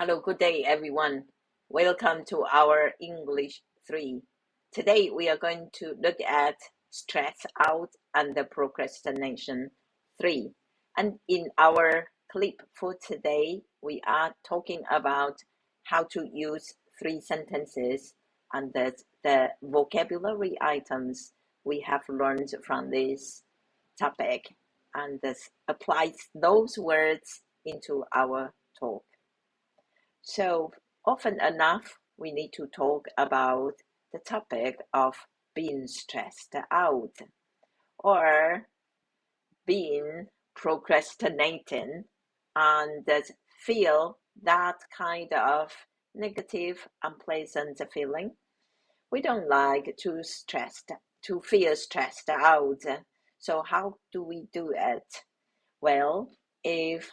Hello, good day, everyone. Welcome to our English 3. Today, we are going to look at Stressed Out and Procrastination 3. And in our clip for today, we are talking about how to use 3 sentences and the vocabulary items we have learned from this topic and applies those words into our talk. So often enough, we need to talk about the topic of being stressed out or being procrastinating and feel that kind of negative, unpleasant feeling. We don't like to feel stressed out. So how do we do it? Well, if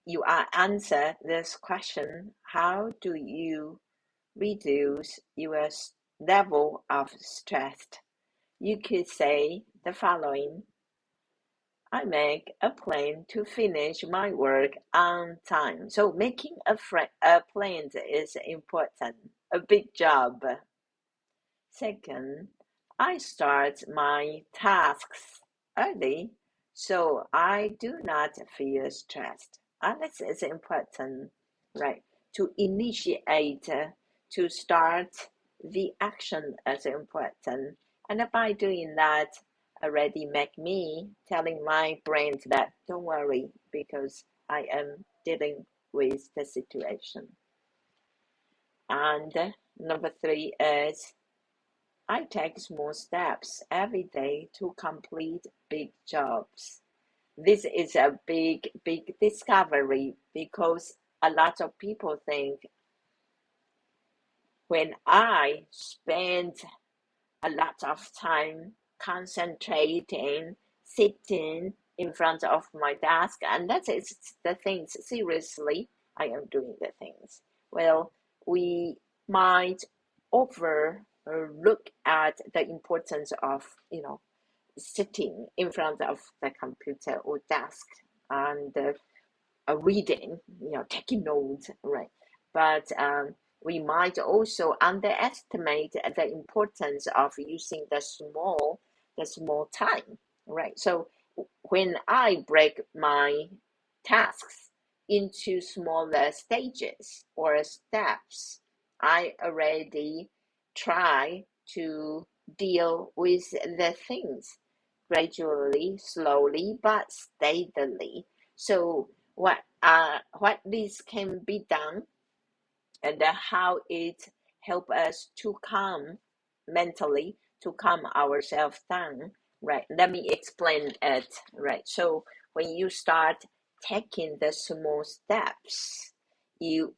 you answer this question, how do you reduce your level of stress? You could say the following: I make a plan to finish my work on time. So making a plan is important, a big job. Second, I start my tasks early so I do not feel stressed. And this is important, right? To initiate, to start the action is important. And by doing that, already make me telling my brain that don't worry because I am dealing with the situation. And number 3 is I take small steps every day to complete big jobs. This is a big discovery because a lot of people think when I spend a lot of time concentrating, sitting in front of my desk, and that is the things, seriously, I am doing the things. Well, we might look at the importance of, sitting in front of the computer or desk and reading, taking notes, right? But we might also underestimate the importance of using the small time, right? So when I break my tasks into smaller stages or steps, I already try to deal with the things gradually, slowly, but steadily. So what this can be done and how it help us to calm mentally, to calm ourselves down, right? Let me explain it, right? So when you start taking the small steps,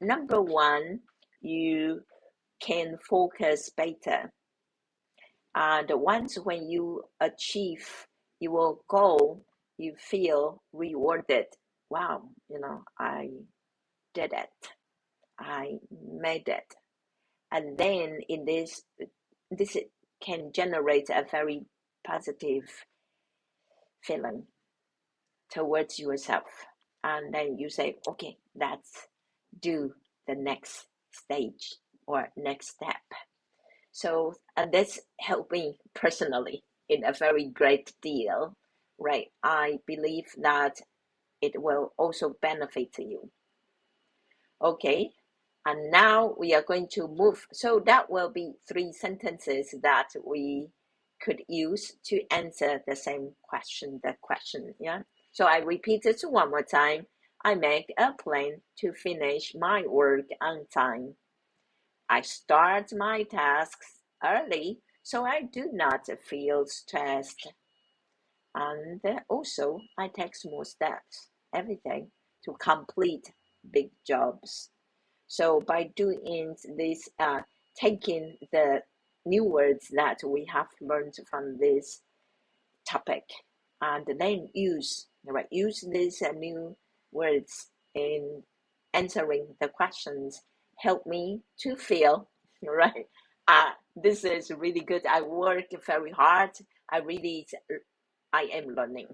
number one, you can focus better. And once when you achieve your goal, you feel rewarded. Wow, I did it. I made it. And then this can generate a very positive feeling towards yourself. And then you say, okay, let's do the next stage or next step. So, and this helped me personally in a very great deal, right? I believe that it will also benefit you. Okay, and now we are going to move. So that will be 3 sentences that we could use to answer the same question, yeah? So I repeat it one more time. I make a plan to finish my work on time. I start my tasks early so I do not feel stressed. And also, I take small steps every day to complete big jobs. So by doing this, taking the new words that we have learned from this topic, and then use these new words in answering the questions, help me to feel right. This is really good. I work very hard. I am learning,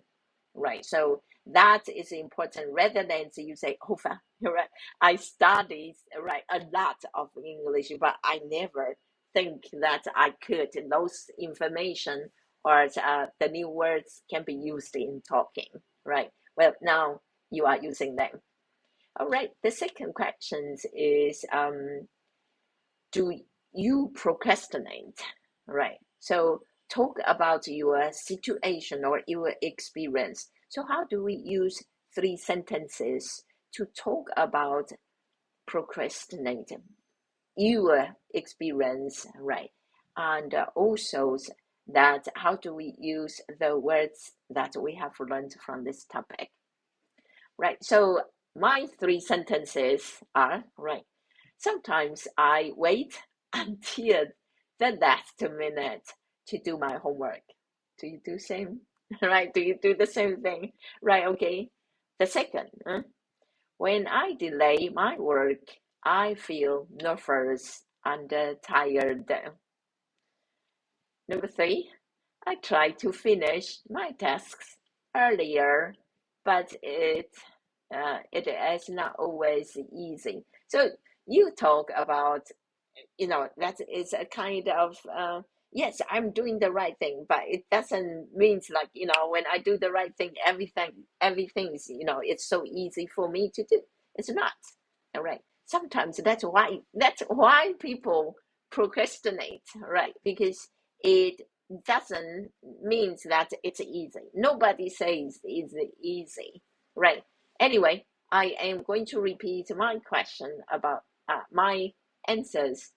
right? So that is important rather than you say, oh, right? I studied, right, a lot of English, but I never think that I could those information or the new words can be used in talking, right? Well, now you are using them. All right. The second question is, do you procrastinate? Right. So talk about your situation or your experience. So how do we use three sentences to talk about procrastinating? Your experience, right? And also that how do we use the words that we have learned from this topic? Right. So my three sentences are right. Sometimes I wait until the last minute to do my homework. Do you do same? Right? Do you do the same thing? Right. Okay. The second, when I delay my work, I feel nervous and tired. Number three, I try to finish my tasks earlier, but it is not always easy. So you talk about, that is a kind of yes, I'm doing the right thing, but it doesn't means like, when I do the right thing, everything's, it's so easy for me to do. It's not. All right. Sometimes that's why people procrastinate, right? Because it doesn't means that it's easy. Nobody says it's easy, right? Anyway, I am going to repeat my question about my answers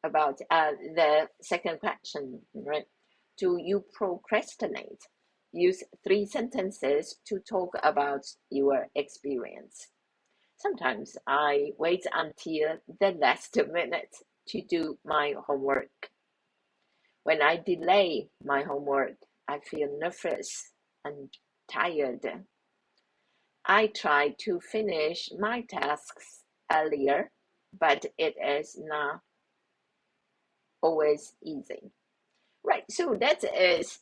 about the second question, right? Do you procrastinate? Use three sentences to talk about your experience. Sometimes I wait until the last minute to do my homework. When I delay my homework, I feel nervous and tired. I try to finish my tasks earlier, but it is not always easy. Right. So that is,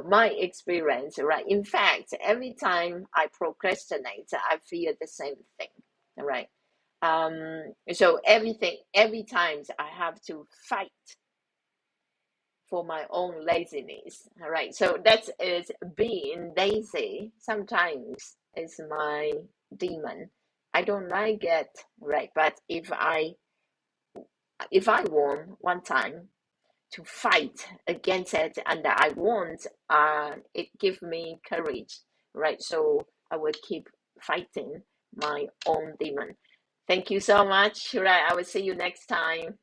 my experience, right? In fact, every time I procrastinate, I feel the same thing, right? So every time I have to fight for my own laziness, all right? So that is being lazy sometimes is my demon. I don't like it, right? But if I won one time to fight against it and I won't, it gives me courage, right? So I will keep fighting my own demon. Thank you so much, right? I will see you next time.